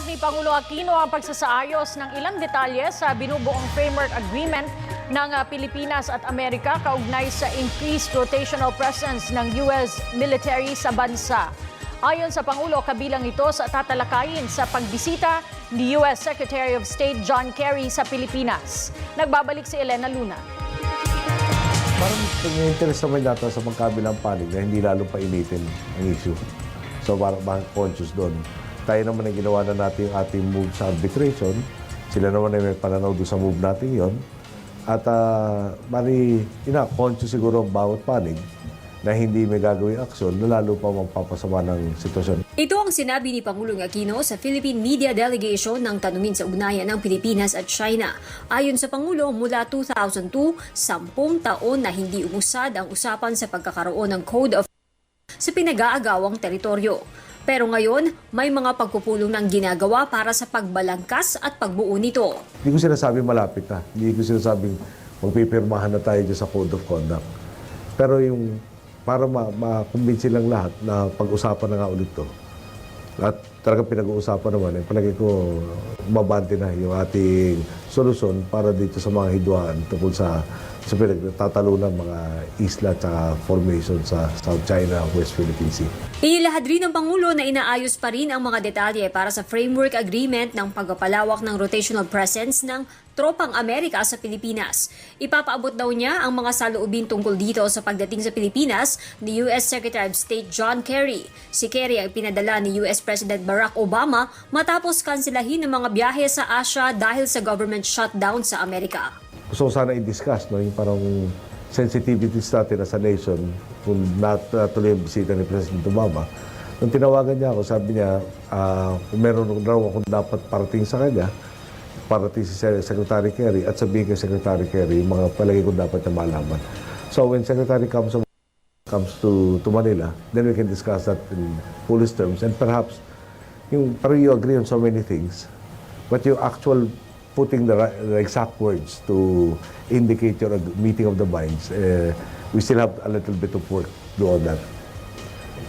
Tiniyak ni Pangulo Aquino ang pagsasaayos ng ilang detalye sa binubuong framework agreement ng Pilipinas at Amerika kaugnay sa increased rotational presence ng US military sa bansa. Ayon sa Pangulo, kabilang ito sa tatalakayin sa pagbisita ni US Secretary of State John Kerry sa Pilipinas. Nagbabalik si Elena Luna. Parang nag-interest naman yata sa magkabilang panig na hindi lalo painitin ang issue. So parang conscious doon. Tayo naman ang ginawa na natin yung ating move sa arbitration. Sila naman ay may pananaw doon sa move natin yon. At conscious siguro ang bawat panig na hindi may gagawing aksyon na lalo pa magpapasama ng sitwasyon. Ito ang sinabi ni Pangulong Aquino sa Philippine Media Delegation ng tanungin sa ugnayan ng Pilipinas at China. Ayon sa Pangulo, mula 2002, 10 taon na hindi umusad ang usapan sa pagkakaroon ng Code of sa pinag-aagawang teritoryo. Pero ngayon, may mga pagpupulong ng ginagawa para sa pagbalangkas at pagbuo nito. Hindi ko sinasabing malapit na. Hindi ko sinasabing magpipirmahan na tayo dyan sa Code of Conduct. Pero yung para makumbinsi lang lahat na pag-usapan na nga ulit to. At talagang pinag-uusapan naman, palagi ko mabante na yung ating solusyon para dito sa mga hidwaan tungkol sa pinagtatalunan mga isla at formation sa South China, West Philippine Sea. Inilahad rin ng Pangulo na inaayos pa rin ang mga detalye para sa framework agreement ng pagpapalawak ng rotational presence ng tropang Amerika sa Pilipinas. Ipapaabot daw niya ang mga saloobin tungkol dito sa pagdating sa Pilipinas ni US Secretary of State John Kerry. Si Kerry ay pinadala ni US President Barack Obama matapos kanselahin ng mga biyahe sa Asia dahil sa government shutdown sa Amerika. Gusto ko sana i-discuss yung parang sensitivities natin as a nation kung natuloy ang bisita ni President Obama. Nung tinawagan niya ako, sabi niya, kung meron raw akong dapat parating sa kanya, parating si Secretary Kerry at sabihin kay Secretary Kerry yung mga palagi ko dapat na malaman. So when Secretary comes to Manila, then we can discuss that in fullest terms and perhaps parang you agree on so many things, but yung actual putting the exact words to indicate your meeting of the minds, we still have a little bit of work to do on that.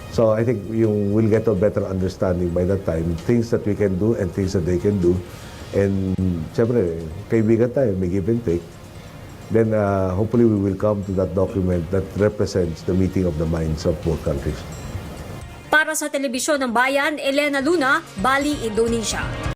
So I think we'll get a better understanding by that time, things that we can do and things that they can do. And siyempre, kaibigan tayo, may give and take. Then hopefully we will come to that document that represents the meeting of the minds of both countries. Para sa Telebisyon ng Bayan, Elena Luna, Bali, Indonesia.